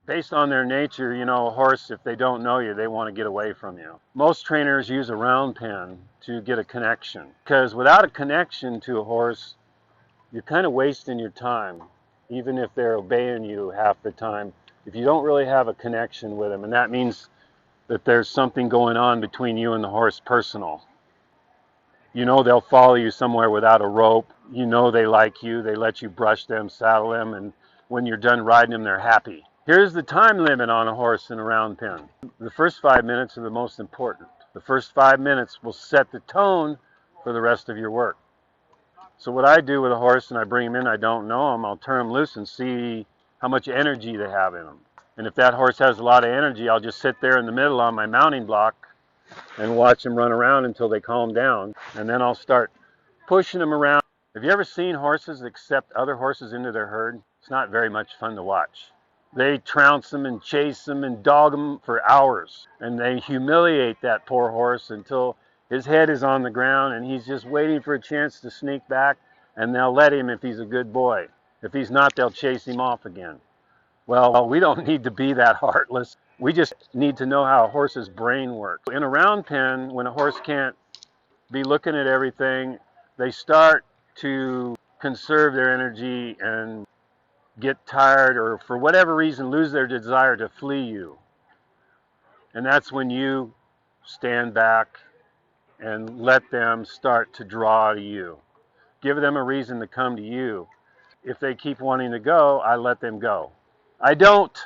Based on their nature, you know, a horse, if they don't know you, they want to get away from you. Most trainers use a round pen to get a connection, because without a connection to a horse, you're kind of wasting your time, even if they're obeying you half the time. If you don't really have a connection with them, and that means that there's something going on between you and the horse personal. You know they'll follow you somewhere without a rope. You know they like you. They let you brush them, saddle them, and when you're done riding them, they're happy. Here's the time limit on a horse in a round pen. The first 5 minutes are the most important. The first 5 minutes will set the tone for the rest of your work. So what I do with a horse, and I bring him in, I don't know him, I'll turn him loose and see how much energy they have in them. And if that horse has a lot of energy, I'll just sit there in the middle on my mounting block and watch them run around until they calm down. And then I'll start pushing them around. Have you ever seen horses accept other horses into their herd? It's not very much fun to watch. They trounce them and chase them and dog them for hours. And they humiliate that poor horse until his head is on the ground and he's just waiting for a chance to sneak back, and they'll let him if he's a good boy. If he's not, they'll chase him off again. Well, we don't need to be that heartless. We just need to know how a horse's brain works. In a round pen, when a horse can't be looking at everything, they start to conserve their energy and get tired, or for whatever reason lose their desire to flee you. And that's when you stand back and let them start to draw to you. Give them a reason to come to you. If they keep wanting to go, I let them go. I don't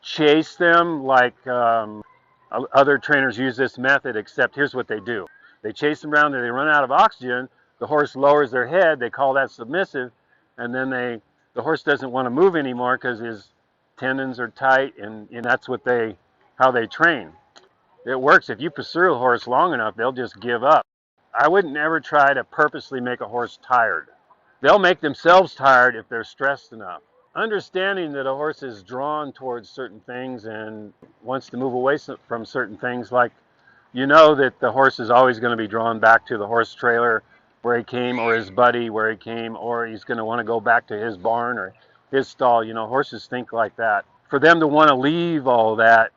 chase them like other trainers use this method, except here's what they do. They chase them around, they run out of oxygen, the horse lowers their head, they call that submissive, and then the horse doesn't want to move anymore because his tendons are tight, and that's how they train. It works. If you pursue a horse long enough, they'll just give up. I wouldn't ever try to purposely make a horse tired. They'll make themselves tired if they're stressed enough. Understanding that a horse is drawn towards certain things and wants to move away from certain things, like you know that the horse is always going to be drawn back to the horse trailer where he came, or his buddy where he came, or he's going to want to go back to his barn or his stall. You know, horses think like that. For them to want to leave all that,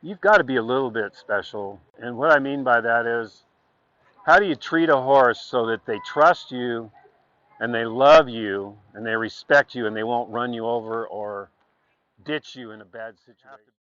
you've got to be a little bit special. And what I mean by that is, how do you treat a horse so that they trust you and they love you and they respect you and they won't run you over or ditch you in a bad situation?